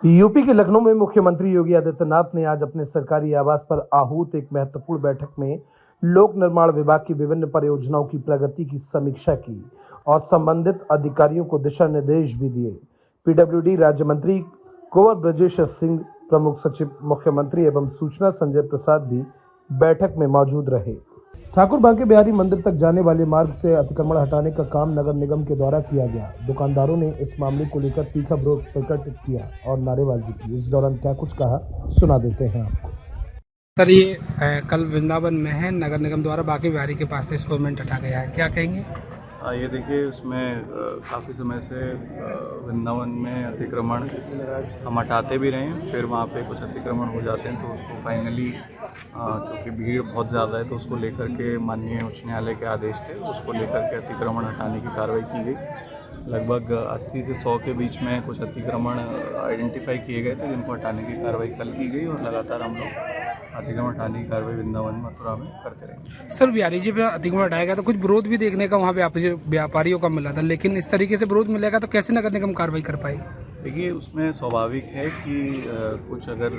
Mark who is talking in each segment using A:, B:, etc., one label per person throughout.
A: UP के लखनऊ में मुख्यमंत्री योगी आदित्यनाथ ने आज अपने सरकारी आवास पर आहूत एक महत्वपूर्ण बैठक में लोक निर्माण विभाग की विभिन्न परियोजनाओं की प्रगति की समीक्षा की और संबंधित अधिकारियों को दिशा निर्देश भी दिए। पीडब्ल्यूडी राज्य मंत्री कुंवर ब्रजेश सिंह, प्रमुख सचिव मुख्यमंत्री एवं सूचना संजय प्रसाद भी बैठक में मौजूद रहे। ठाकुर बांके बिहारी मंदिर तक जाने वाले मार्ग से अतिक्रमण हटाने का काम नगर निगम के द्वारा किया गया। दुकानदारों ने इस मामले को लेकर तीखा विरोध प्रकट किया और नारेबाजी की। इस दौरान क्या कुछ कहा, सुना देते हैं आपको।
B: सर, ये कल वृंदावन में है, नगर निगम द्वारा बांके बिहारी के पास से स्टोरमेंट हटा गया है, क्या कहेंगे?
C: ये देखिए, उसमें काफ़ी समय से वृंदावन में अतिक्रमण हम हटाते भी रहे हैं, फिर वहाँ पे कुछ अतिक्रमण हो जाते हैं तो उसको फाइनली क्योंकि भीड़ बहुत ज़्यादा है तो उसको लेकर के माननीय उच्च न्यायालय के आदेश थे, उसको लेकर के अतिक्रमण हटाने की कार्रवाई की गई। लगभग 80 से 100 के बीच में कुछ अतिक्रमण आइडेंटिफाई किए गए थे जिनको हटाने की कार्रवाई कल की गई और लगातार हम लोग अतिक्रमण हटाने की कार्रवाई वृंदावन मथुरा में करते रहेंगे।
B: सर, बिहारी जी पे अतिक्रमण हटाया गया तो कुछ विरोध भी देखने का वहाँ पे व्यापारियों का मिला था, लेकिन इस तरीके से विरोध मिलेगा तो कैसे नगर निगम कार्रवाई कर पाएगी?
C: देखिए, उसमें स्वाभाविक है कि कुछ अगर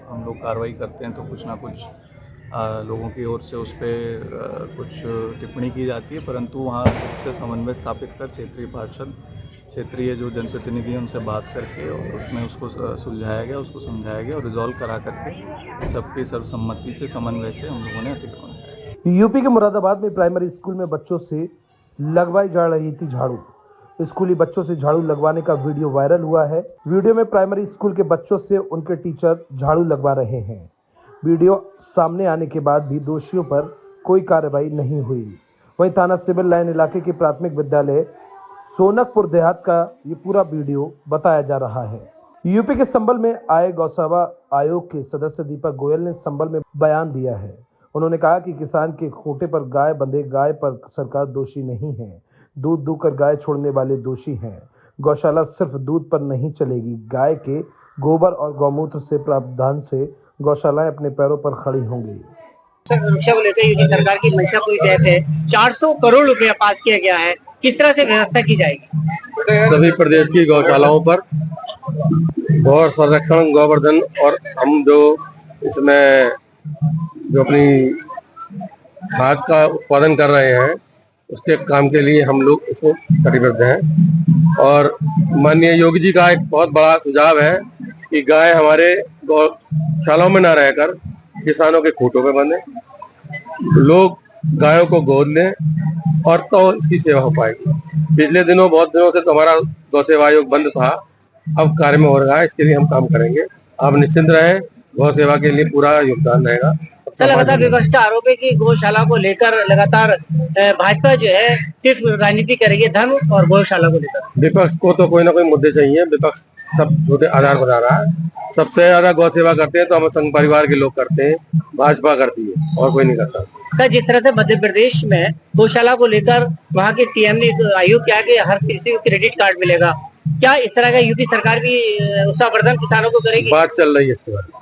C: हम लोग कार्रवाई करते हैं तो कुछ ना कुछ लोगों की ओर से उस पर कुछ टिप्पणी की जाती है, परंतु वहाँ से समन्वय स्थापित कर क्षेत्रीय पार्षद, क्षेत्रीय जो जनप्रतिनिधि हैं उनसे बात करके और उसमें उसको सुलझाया गया, उसको समझाया गया और रिजॉल्व करा करके सबकी सर्वसम्मति से समन्वय से हम लोगों ने अतिक्रमण किया।
A: यूपी के मुरादाबाद में प्राइमरी स्कूल में बच्चों से लगवाई जा रही थी झाड़ू। स्कूली बच्चों से झाड़ू लगवाने का वीडियो वायरल हुआ है। वीडियो में प्राइमरी स्कूल के बच्चों से उनके टीचर झाड़ू लगवा रहे हैं। वीडियो सामने आने के बाद भी दोषियों पर कोई कार्रवाई नहीं हुई। वहीं थाना सिविल लाइन इलाके के प्राथमिक विद्यालय सोनकपुर देहात का ये पूरा वीडियो बताया जा रहा है। यूपी के संबल में आए गौसेवा आयोग के सदस्य दीपक गोयल ने संबल में बयान दिया है। उन्होंने कहा कि किसान के खूंटे पर गाय बंधे, गाय पर सरकार दोषी नहीं है, दूध दूकर गाय छोड़ने वाले दोषी हैं। गौशाला सिर्फ दूध पर नहीं चलेगी, गाय के गोबर और गौमूत्र से प्रावधान से गौशालाएं अपने पैरों पर खड़ी होंगी।
D: सुरक्षा को लेकर यूपी सरकार की मंशा पूरी तय है। 400 करोड़ रुपया पास किया गया है, किस तरह से व्यवस्था की जाएगी?
E: सभी प्रदेश की गौशालाओं पर गौ संरक्षण, गोवर्धन और हम जो इसमें जो अपनी खाद का उत्पादन कर रहे हैं उसके काम के लिए हम लोग इसमें कटिबद्ध हैं। और माननीय योगी जी का एक बहुत बड़ा सुझाव है कि गाय हमारे गौशालाओं में न रहकर किसानों के खूंटों में बंधे, लोग गायों को गोद लें और तो इसकी सेवा हो पाएगी। पिछले दिनों, बहुत दिनों से तो हमारा गौसेवा आयोग बंद था, अब कार्य में हो रहा है, इसके लिए हम काम करेंगे। आप निश्चिंत रहें, गौ सेवा के लिए पूरा योगदान रहेगा।
D: लगातार विपक्ष का आरोप है कि गौशाला को लेकर लगातार भाजपा जो है सिर्फ राजनीति करेगी, धर्म और गौशाला को लेकर।
E: विपक्ष को तो कोई ना कोई मुद्दे चाहिए, विपक्ष सब छोटे आधार बना रहा है। सबसे ज्यादा गौ सेवा करते हैं तो हम संघ परिवार के लोग करते हैं, भाजपा करती है और कोई नहीं करता।
D: सर, जिस तरह से मध्य प्रदेश में गौशाला को लेकर वहाँ के सीएम ने आयोग किया कि हर किसी को क्रेडिट कार्ड मिलेगा, क्या इस तरह का यूपी सरकार भी उत्साहवर्धन किसानों को करेगी?
E: बात चल रही है इसके बारे में।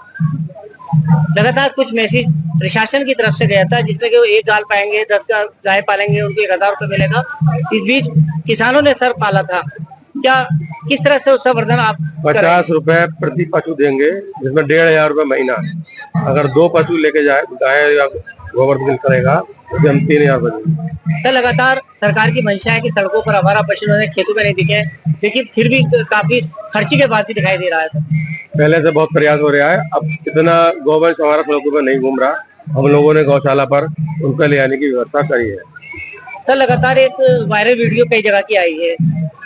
D: लगातार कुछ मैसेज प्रशासन की तरफ से गया था जिसमें कि वो 1 गाय पाएंगे, 10 गाय पालेंगे उनको 1000 रुपए मिलेगा। इस बीच किसानों ने सर पाला था, क्या किस तरह से उत्साहवर्धन आप
E: 50 रुपए प्रति पशु देंगे, जिसमें 1500 रुपए महीना है। अगर 2 पशु लेके जाए, गाय या गोवर्धन करेगा तो हम 3000 रुपए।
D: सर, लगातार सरकार की मंशा है कि सड़कों पर आवारा पशु खेतों में नहीं दिखे, लेकिन फिर भी काफी खर्ची के बाद भी दिखाई दे रहा है।
E: पहले से बहुत प्रयास हो रहा है, अब इतना गौवंश हमारा सड़कों पर नहीं घूम रहा। हम लोगों ने गौशाला पर उनका ले आने की व्यवस्था करी है।
D: सर, लगातार एक वायरल वीडियो कई जगह की आई है,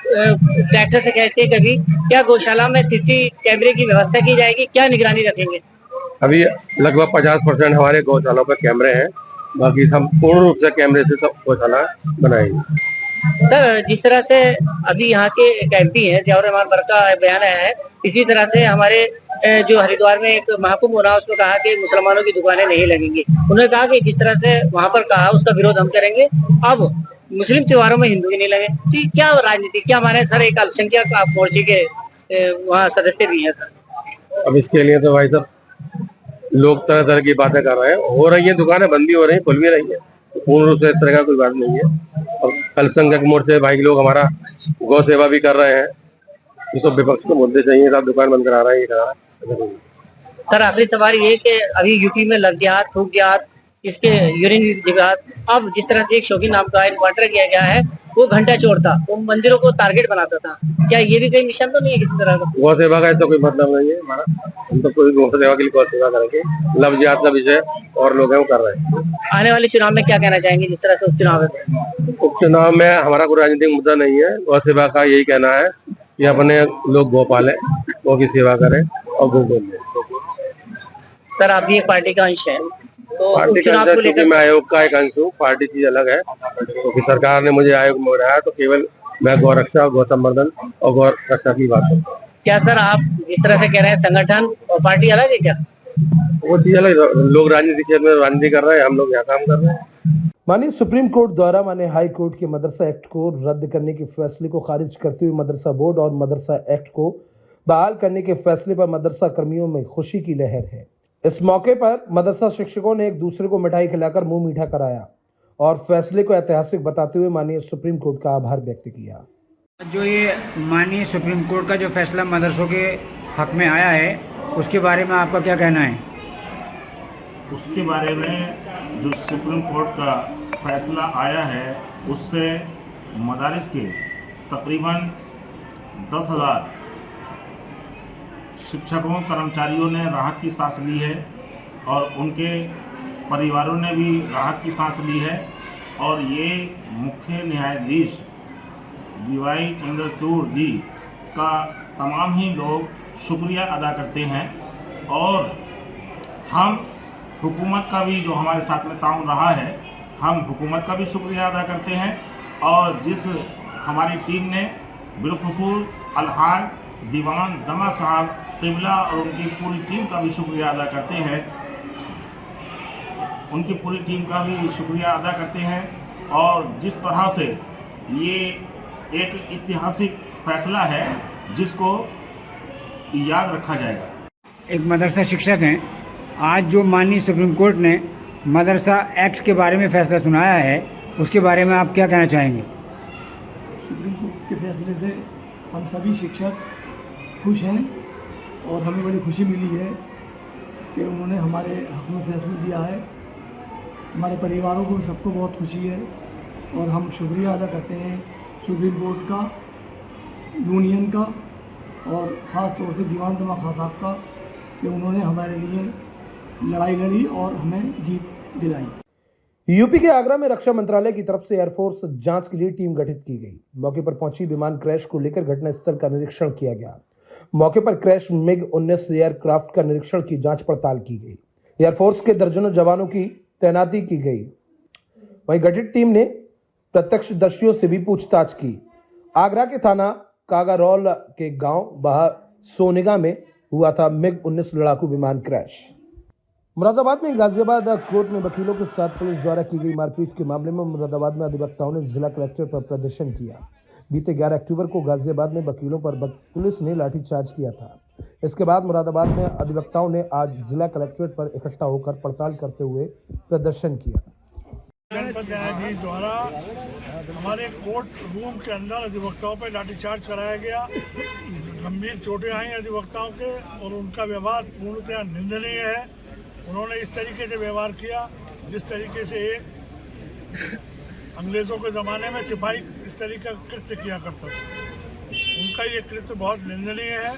D: ट्रैक्टर से कहते हैं कभी, क्या गौशाला में सीसी कैमरे की व्यवस्था की जाएगी, क्या निगरानी रखेंगे?
E: अभी लगभग 50% हमारे गौशालों पर कैमरे हैं, बाकी हम पूर्ण रूप से कैमरे से सब गौशाला बनाएंगे।
D: सर, जिस तरह से अभी यहाँ के एमपी हैं जवाहर रहमान बर्क का बयान आया है, इसी तरह से हमारे जो हरिद्वार में एक महाकुंभ हो रहा उसमें कहा कि मुसलमानों की दुकानें नहीं लगेंगी। उन्होंने कहा कि जिस तरह से वहाँ पर कहा उसका विरोध हम करेंगे, अब मुस्लिम त्योहारों में हिंदू ही नहीं लगे। तो क्या राजनीति, क्या माने सर? एक अल्पसंख्यक आप मोर्चे के वहाँ सदस्य भी हैं सर।
E: अब इसके लिए तो भाई साहब लोग तरह तरह की बातें कर रहे हैं, हो रही है, दुकानें बंद भी हो रही है, खुल भी रही है, पूर्ण रूप से इस तरह का कोई बात नहीं है। और अल्पसंख्यक मोर्चे भाई लोग हमारा गौ सेवा भी कर रहे हैं, ये तो विपक्ष को मुद्दे चाहिए, साहब दुकान बंद करा रहा है, ये करा रहा है।
D: सर आखिरी सवाल ये कि अभी यूपी में लग जिहाद, थूक जिहाद, इसके यूरिन जिहाद, अब जिस तरह से एक शौकीन नाम का एनकाउंटर किया गया है, वो घंटा चोर था, वो मंदिरों को टारगेट बनाता था, क्या ये भी कहीं मिशन तो नहीं है किसी तरह का?
E: गौ सेवा का तो कोई मतलब नहीं है हमारा, हम तो कोई गौ सेवा के लिए गौ सेवा करेंगे, लव जिहाद का विषय और लोग हैं वो कर रहे हैं।
D: आने वाले चुनाव में क्या कहना चाहेंगे जिस तरह से उपचुनाव है?
E: उपचुनाव में हमारा कोई राजनीतिक मुद्दा नहीं है, गौ सेवा का यही कहना है कि अपने लोग गौ पालें, गौ की सेवा करें और गौ को लें।
D: सर आप भी एक पार्टी का अंश है, तो
E: पार्टी का
D: उपचुनाव को लेकर
E: मैं आयोग का एक अंश हूँ, पार्टी चीज अलग है, क्योंकि सरकार ने मुझे आयोग में बनाया तो केवल मैं गौ रक्षा, गौ संवर्धन और गौ रक्षा की बात करता हूँ।
D: क्या सर आप जिस तरह से कह रहे हैं संगठन और पार्टी अलग है क्या?
E: वो चीज अलग, लोग राजनीतिक क्षेत्र में राजनीति कर रहे हैं, हम लोग यहाँ काम कर रहे हैं।
A: माननीय सुप्रीम कोर्ट द्वारा माननीय हाई कोर्ट के मदरसा एक्ट को रद्द करने के फैसले को खारिज करते हुए मदरसा बोर्ड और मदरसा एक्ट को बहाल करने के फैसले पर मदरसा कर्मियों में खुशी की लहर है। इस मौके पर मदरसा शिक्षकों ने एक दूसरे को मिठाई खिलाकर मुंह मीठा कराया और फैसले को ऐतिहासिक बताते हुए माननीय सुप्रीम कोर्ट का आभार व्यक्त किया।
F: जो ये माननीय सुप्रीम कोर्ट का जो फैसला मदरसों के हक में आया है, उसके बारे में आपका क्या कहना है?
G: उसके बारे में जो सुप्रीम कोर्ट का फैसला आया है, उससे मदारिस के तकरीबन 10,000 शिक्षकों कर्मचारियों ने राहत की सांस ली है और उनके परिवारों ने भी राहत की सांस ली है। और ये मुख्य न्यायाधीश DY चंद्रचूड़ जी का तमाम ही लोग शुक्रिया अदा करते हैं और हम हुकूमत का भी जो हमारे साथ में ताउन रहा है, हम हुकूमत का भी शुक्रिया अदा करते हैं और जिस हमारी टीम ने बिलखुसूस अलहाज दीवान जमा साहब क़िबला और उनकी पूरी टीम का भी शुक्रिया अदा करते हैं, उनकी पूरी टीम का भी शुक्रिया अदा करते हैं। और जिस तरह से ये एक ऐतिहासिक फैसला है जिसको याद रखा जाएगा।
F: एक मदरसा शिक्षक हैं, आज जो माननीय सुप्रीम कोर्ट ने मदरसा एक्ट के बारे में फैसला सुनाया है, उसके बारे में आप क्या कहना चाहेंगे?
H: सुप्रीम कोर्ट के फैसले से हम सभी शिक्षक खुश हैं और हमें बड़ी खुशी मिली है कि उन्होंने हमारे हक में फैसला दिया है। हमारे परिवारों को भी सबको बहुत खुशी है और हम शुक्रिया अदा करते हैं सुप्रीम कोर्ट का, यूनियन का और ख़ास तौर से दीवान जमा खान साहब का कि उन्होंने हमारे लिए लड़ाई लड़ी और हमें जीत दिलाई।
A: यूपी के आगरा में रक्षा मंत्रालय की तरफ से एयरफोर्स जांच के लिए टीम गठित की गई। मौके पर पहुंची विमान क्रैश को लेकर घटनास्थल का निरीक्षण किया गया। मौके पर क्रैश MiG-19 एयरक्राफ्ट का निरीक्षण की जांच पड़ताल की गई। एयरफोर्स के दर्जनों जवानों की तैनाती की गई। वहीं गठित टीम ने प्रत्यक्षदर्शियों से भी पूछताछ की। आगरा के थाना कागारौल के गांव बहा सोनेगा में हुआ था MiG-19 लड़ाकू विमान क्रैश। मुरादाबाद में गाजियाबाद कोर्ट में वकीलों के साथ पुलिस द्वारा की गई मारपीट के मामले में मुरादाबाद में अधिवक्ताओं ने जिला कलेक्टर पर प्रदर्शन किया। बीते 11 अक्टूबर को गाजियाबाद में वकीलों पर पुलिस ने लाठीचार्ज किया था। इसके बाद मुरादाबाद में अधिवक्ताओं ने आज जिला कलेक्ट्रेट पर इकट्ठा होकर पड़ताल करते हुए प्रदर्शन किया।
I: जनपद न्यायाधीश द्वारा हमारे कोर्ट रूम के अंदर अधिवक्ताओं पर लाठीचार्ज कराया गया। गंभीर चोटें आई अधिवक्ताओं के और उनका व्यवहार पूर्णतः निंदनीय है। उन्होंने इस तरीके से व्यवहार किया जिस तरीके से एक अंग्रेजों के ज़माने में सिपाही इस तरीके का कृत्य किया करता था। उनका ये कृत्य बहुत निंदनीय है।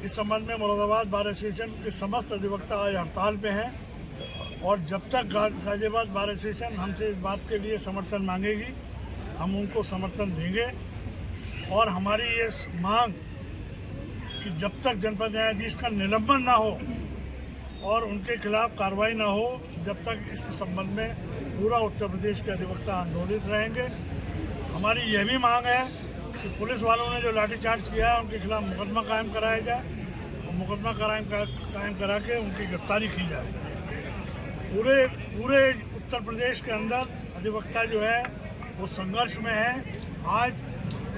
I: इस संबंध में मुरादाबाद बार एसोसिएशन के समस्त अधिवक्ता आज हड़ताल पे हैं और जब तक गाजियाबाद बार एसोसिएशन हमसे इस बात के लिए समर्थन मांगेगी, हम उनको समर्थन देंगे। और हमारी ये मांग कि जब तक जनपद न्यायाधीश का निलंबन ना हो और उनके खिलाफ कार्रवाई ना हो, जब तक इस संबंध में पूरा उत्तर प्रदेश के अधिवक्ता आंदोलित रहेंगे। हमारी यह भी मांग है कि पुलिस वालों ने जो लाठीचार्ज किया है उनके खिलाफ मुकदमा कायम कराया जाए और मुकदमा कायम करा के उनकी गिरफ्तारी की जाए। पूरे उत्तर प्रदेश के अंदर अधिवक्ता जो है वो संघर्ष में है। आज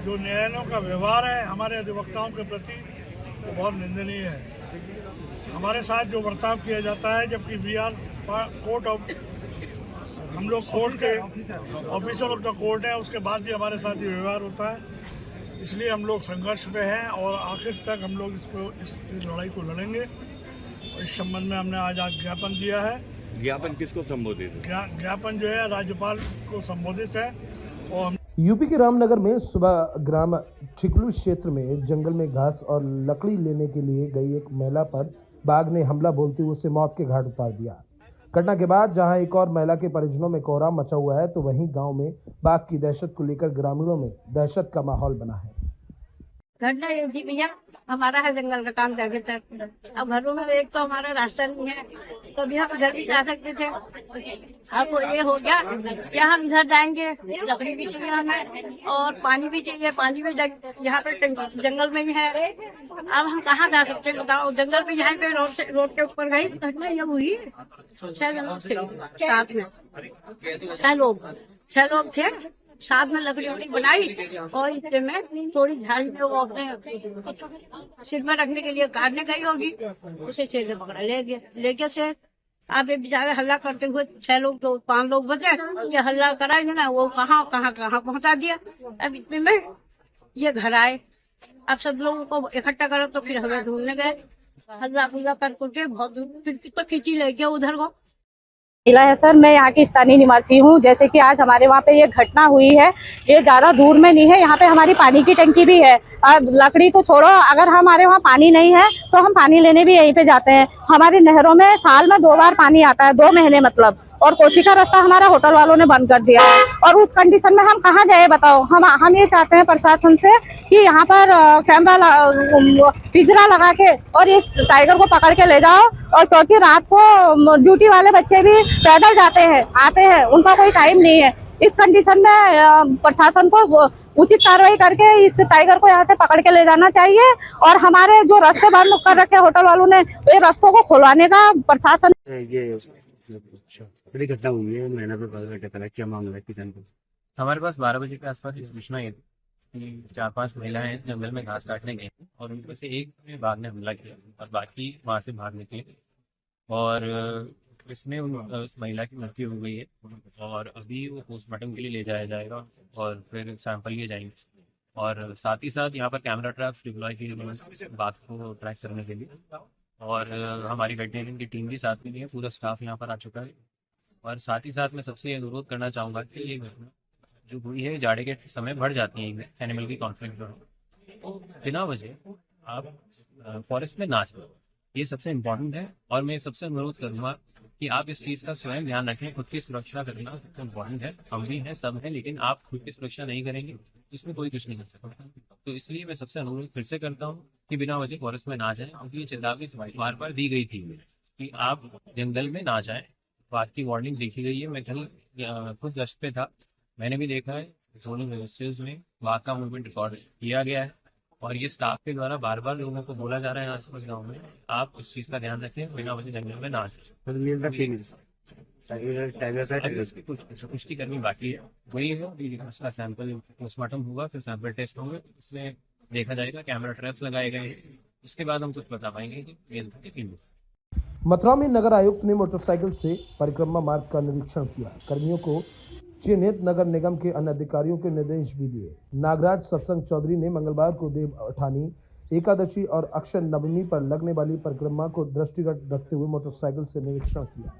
I: जो न्यायालयों का व्यवहार है हमारे अधिवक्ताओं के प्रति वो बहुत निंदनीय है। हमारे साथ जो बर्ताव किया जाता है, जबकि वी आर कोर्ट ऑफ, हम लोग कोर्ट के ऑफिसर ऑफ द कोर्ट है, उसके बाद भी हमारे साथ ये व्यवहार होता है। इसलिए हम लोग संघर्ष में हैं और आखिर तक हम लोग इस लड़ाई को लड़ेंगे। इस संबंध में हमने आज ज्ञापन दिया है।
J: ज्ञापन किसको संबोधित है?
I: ज्ञापन जो है राज्यपाल को संबोधित है। और
A: यूपी के रामनगर में सुबह ग्राम छिकलू क्षेत्र में जंगल में घास और लकड़ी लेने के लिए गई एक महिला पर बाघ ने हमला बोलते हुए उसे मौत के घाट उतार दिया। घटना के बाद जहां एक और महिला के परिजनों में कोहराम मचा हुआ है, तो वहीं गांव में बाघ की दहशत को लेकर ग्रामीणों में दहशत का माहौल बना है।
K: घटना ये थी भैया, हमारा है जंगल का काम करके तक। अब घरों में एक तो हमारा रास्ता नहीं है, तो अभी हम इधर भी जा सकते थे। अब ये हो गया क्या हम इधर जाएंगे, लकड़ी भी चाहिए हमें और पानी भी चाहिए। पानी भी यहाँ पे जंगल में ही है। अब हम कहाँ जा सकते हैं बताओ। जंगल भी यहाँ पे रोड के ऊपर गई। घटना ये हुई 6 लोग थे साथ में, 6 लोग थे साथ में। लकड़ी वकड़ी बनाई और इससे में थोड़ी झाड़ी में वो अपने सिर में रखने के लिए काटने गई होगी, उसे शेर ने पकड़ा ले गया शेर। अब ये बेचारे हल्ला करते हुए 6 लोग तो 5 लोग बचे। ये हल्ला करा इन्होंने, वो कहाँ पहुंचा दिया। अब इतने में ये घर आए। अब सब लोगों को इकट्ठा करो तो फिर हमें ढूंढने गए। हल्ला फुल्ला करके बहुत दूर फिर तो खींची ले गया उधर को।
L: महिला है सर, मैं यहाँ की स्थानीय निवासी हूँ। जैसे कि आज हमारे वहाँ पे ये घटना हुई है, ये ज्यादा दूर में नहीं है। यहाँ पे हमारी पानी की टंकी भी है। अब लकड़ी तो छोड़ो, अगर हमारे वहाँ पानी नहीं है तो हम पानी लेने भी यहीं पे जाते हैं। हमारी नहरों में साल में 2 बार पानी आता है, 2 महीने मतलब। और कोसी का रास्ता हमारा होटल वालों ने बंद कर दिया है। और उस कंडीशन में हम कहाँ जाए बताओ। हम ये चाहते हैं प्रशासन से कि यहाँ पर कैमरा पिंजरा लगा के और इस टाइगर को पकड़ के ले जाओ। और क्योंकि रात को ड्यूटी वाले बच्चे भी पैदल जाते हैं आते हैं, उनका कोई टाइम नहीं है। इस कंडीशन में प्रशासन को उचित कार्रवाई करके इस टाइगर को यहाँ से पकड़ के ले जाना चाहिए। और हमारे जो रास्ते बंद कर रखे होटल वालों ने, ये रास्तों को खुलवाने का प्रशासन।
M: बड़ी घटना हुई है, महीना पे 12 घंटे पहले। क्या मामला है किसान को?
N: हमारे पास 12 बजे के आसपास सूचना ये थी कि 4-5 महिलाएं जंगल में घास काटने गई और उनमें से एक में बाघ ने हमला किया और बाकी वहां से भाग निकले। और इसमें उस महिला की मृत्यु हो गई है और अभी वो पोस्टमार्टम के लिए ले जाया जाएगा और फिर सैंपल लिए जाएंगे। और साथ ही साथ यहाँ पर कैमरा ट्रैप्स डिप्लॉय किए गए बाघ को ट्रैक करने के लिए। और हमारी वेटरनरी की टीम भी साथ में है, पूरा स्टाफ यहाँ पर आ चुका है। और साथ ही साथ मैं सबसे अनुरोध करना चाहूँगा कि ये घटना जो हुई है जाड़े के समय बढ़ जाती है, एनिमल की कॉन्फ्लिक्ट जो है, तो बिना वजह आप फॉरेस्ट में ना चलो, ये सबसे इम्पोर्टेंट है। और मैं सबसे अनुरोध करूँगा कि आप इस चीज़ का स्वयं ध्यान रखें। खुद की सुरक्षा करना सबसे इम्पोर्टेंट है। हम भी हैं, सब हैं, लेकिन आप खुद की सुरक्षा नहीं करेंगे इसमें कोई कुछ नहीं कर सकता। तो इसलिए मैं सबसे अनुरोध फिर से करता हूँ कि बिना वजह फॉरेस्ट में ना जाएं। क्योंकि ये चेतावनी बार दी गई थी कि आप जंगल में ना जाएं। बात की वार्निंग देखी गई है। मैं कल खुद गश्त पे था, मैंने भी देखा है जोनल रजिस्टर्स में बाघ का मूवमेंट रिकॉर्ड किया गया है। और ये स्टाफ के द्वारा बार बार लोगों को बोला जा रहा है आसपास गाँव में, आप इस चीज़ का ध्यान रखें, बिना वजह जंगल में ना जाए। पुष्टि करनी बाकी है, वही है उसका सैंपल पोस्टमार्टम होगा, फिर सैंपल टेस्ट होंगे, उसमें देखा जाएगा। कैमरा ट्रैप्स लगाए गए हैं, उसके बाद हम कुछ बता पाएंगे कि मेल किन।
A: मथुरा में नगर आयुक्त ने मोटरसाइकिल से परिक्रमा मार्ग का निरीक्षण किया। कर्मियों को चिन्हित नगर निगम के अन्य अधिकारियों के निर्देश भी दिए। नागराज सत्संग चौधरी ने मंगलवार को देव अठानी एकादशी और अक्षय नवमी पर लगने वाली परिक्रमा को दृष्टिगत रखते हुए मोटरसाइकिल से निरीक्षण किया।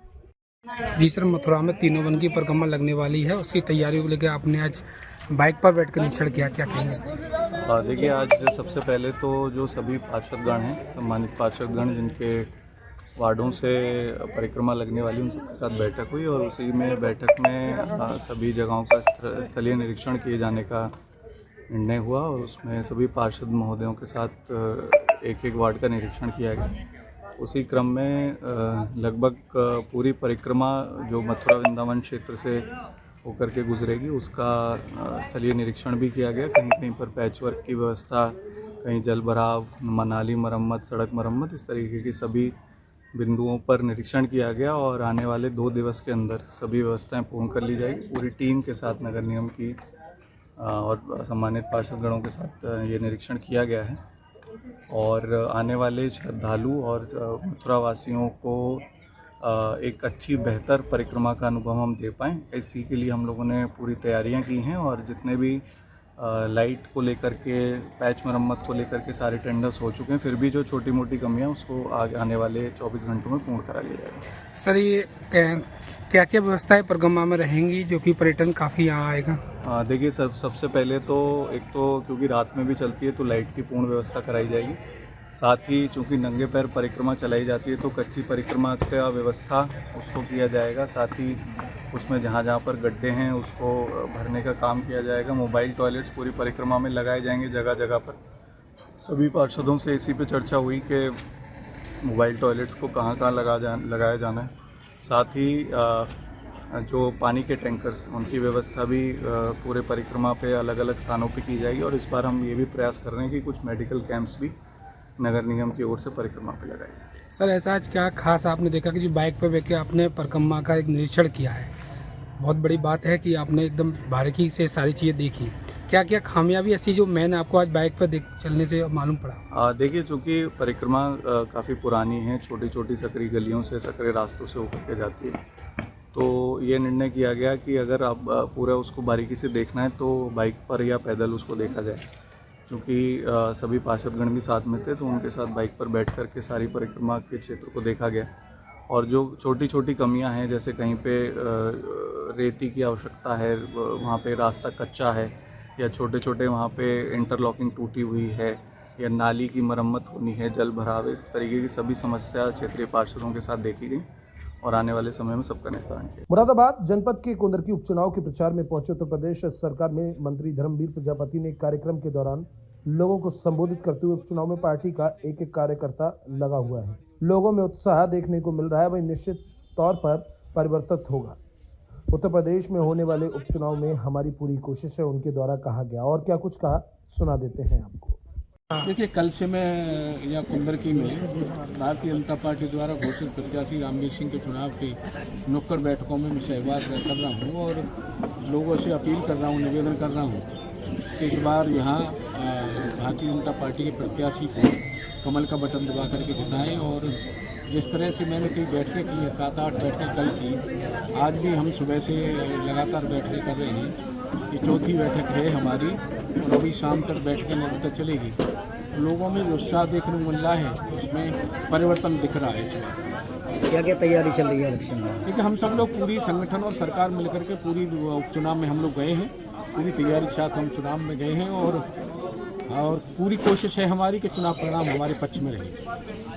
B: जी सर, मथुरा में तीनों वन की परिक्रमा लगने वाली है, उसकी तैयारियों को लेकर आपने आज बाइक पर बैठकर निरीक्षण किया, क्या कहेंगे?
C: देखिए, आज सबसे पहले तो जो सभी पार्षदगण हैं, सम्मानित पार्षदगण जिनके वार्डों से परिक्रमा लगने वाली, उन सबके साथ बैठक हुई और उसी में बैठक में सभी जगहों का स्थलीय निरीक्षण किए जाने का निर्णय हुआ। और उसमें सभी पार्षद महोदयों के साथ एक वार्ड का निरीक्षण किया गया। उसी क्रम में लगभग पूरी परिक्रमा जो मथुरा वृंदावन क्षेत्र से होकर के गुजरेगी, उसका स्थलीय निरीक्षण भी किया गया। कहीं कहीं पर पैचवर्क की व्यवस्था, कहीं जल भराव, नाली मरम्मत, सड़क मरम्मत, इस तरीके की सभी बिंदुओं पर निरीक्षण किया गया। और आने वाले 2 दिवस के अंदर सभी व्यवस्थाएं पूर्ण कर ली जाएगी। पूरी टीम के साथ नगर निगम की और सम्मानित पार्षदगणों के साथ ये निरीक्षण किया गया है। और आने वाले श्रद्धालु और मथुरा वासियों को एक अच्छी बेहतर परिक्रमा का अनुभव हम दे पाएँ, इसी के लिए हम लोगों ने पूरी तैयारियां की हैं। और जितने भी लाइट को लेकर के, पैच मरम्मत को लेकर के सारे टेंडर्स हो चुके हैं। फिर भी जो छोटी मोटी कमियां उसको आने वाले 24 घंटों में पूर्ण करा लिया जाएगा।
B: सर ये क्या क्या व्यवस्थाएं परगम्मा में रहेंगी जो कि पर्यटन काफ़ी यहाँ आएगा?
C: देखिए सबसे पहले तो एक तो क्योंकि रात में भी चलती है तो लाइट की पूर्ण व्यवस्था कराई जाएगी। साथ ही चूँकि नंगे पैर परिक्रमा चलाई जाती है तो कच्ची परिक्रमा का व्यवस्था उसको किया जाएगा। साथ ही उसमें जहाँ जहाँ पर गड्ढे हैं उसको भरने का काम किया जाएगा। मोबाइल टॉयलेट्स पूरी परिक्रमा में लगाए जाएंगे जगह जगह पर। सभी पार्षदों से इसी पे चर्चा हुई कि मोबाइल टॉयलेट्स को कहाँ कहाँ लगाया जाना है। साथ ही जो पानी के टैंकर्स उनकी व्यवस्था भी पूरे परिक्रमा पे अलग अलग स्थानों पे की जाएगी। और इस बार हम ये भी प्रयास कर रहे हैं कि कुछ मेडिकल कैंप्स भी नगर निगम की ओर से परिक्रमा पे लगाए जाए।
B: सर ऐसा आज क्या खास आपने देखा कि जो बाइक पर बैठ के आपने परिक्रमा का एक निरीक्षण किया है? बहुत बड़ी बात है कि आपने एकदम बारीकी से सारी चीज़ें देखी। क्या क्या खामियां भी ऐसी जो मैंने आपको आज बाइक पर चलने से मालूम पड़ा?
C: देखिए चूँकि परिक्रमा काफ़ी पुरानी है, छोटी छोटी सकरी गलियों से, सकरे रास्तों से होकर के जाती है, तो ये निर्णय किया गया कि अगर आप पूरा उसको बारीकी से देखना है तो बाइक पर या पैदल उसको देखा जाए। क्योंकि सभी पार्षदगण भी साथ में थे तो उनके साथ बाइक पर बैठ कर के सारी परिक्रमा के क्षेत्र को देखा गया। और जो छोटी छोटी कमियां हैं, जैसे कहीं पे रेती की आवश्यकता है, वहाँ पे रास्ता कच्चा है, या छोटे छोटे वहाँ पे इंटरलॉकिंग टूटी हुई है, या नाली की मरम्मत होनी है, जल भराव, इस तरीके की सभी समस्या क्षेत्रीय पार्षदों के साथ देखी गई और आने वाले समय में सबका निस्तारण किया।
A: मुरादाबाद जनपद के कुंदरकी उपचुनाव के प्रचार में पहुंचे उत्तर प्रदेश सरकार में मंत्री धर्मवीर प्रजापति ने कार्यक्रम के दौरान लोगों को संबोधित करते हुए उपचुनाव में पार्टी का एक एक कार्यकर्ता लगा हुआ है। लोगों में उत्साह देखने को मिल रहा है, वही निश्चित तौर पर परिवर्तित होगा। उत्तर प्रदेश में होने वाले उपचुनाव में हमारी पूरी कोशिश है, उनके द्वारा कहा गया। और क्या कुछ कहा सुना देते हैं आपको।
O: देखिए, कल से मैं यहाँ कुंदरकी में भारतीय जनता पार्टी द्वारा घोषित प्रत्याशी रामवीर सिंह के चुनाव की नुक्कड़ बैठकों में सहभाग कर रहा हूँ और लोगों से अपील कर रहा हूँ, निवेदन कर रहा हूँ कि इस बार यहाँ भारतीय जनता पार्टी के प्रत्याशी को कमल का बटन दबा करके जिताएं। और जिस तरह से मैंने कई बैठकें की हैं, 7-8 बैठकें कल की, आज भी हम सुबह से लगातार बैठकें कर रहे हैं। ये चौथी बैठक है हमारी और अभी शाम तक बैठकें निरंतर चलेगी। लोगों में उत्साह देखने को मिल रहा है, उसमें परिवर्तन दिख रहा है। इसमें
D: क्या क्या तैयारी चल रही है इलेक्शन में?
O: क्योंकि हम सब लोग पूरी संगठन और सरकार मिलकर के पूरी उपचुनाव में हम लोग गए हैं, पूरी तैयारी के साथ हम चुनाव में गए हैं और पूरी कोशिश है हमारी कि चुनाव परिणाम हमारे पक्ष में रहे।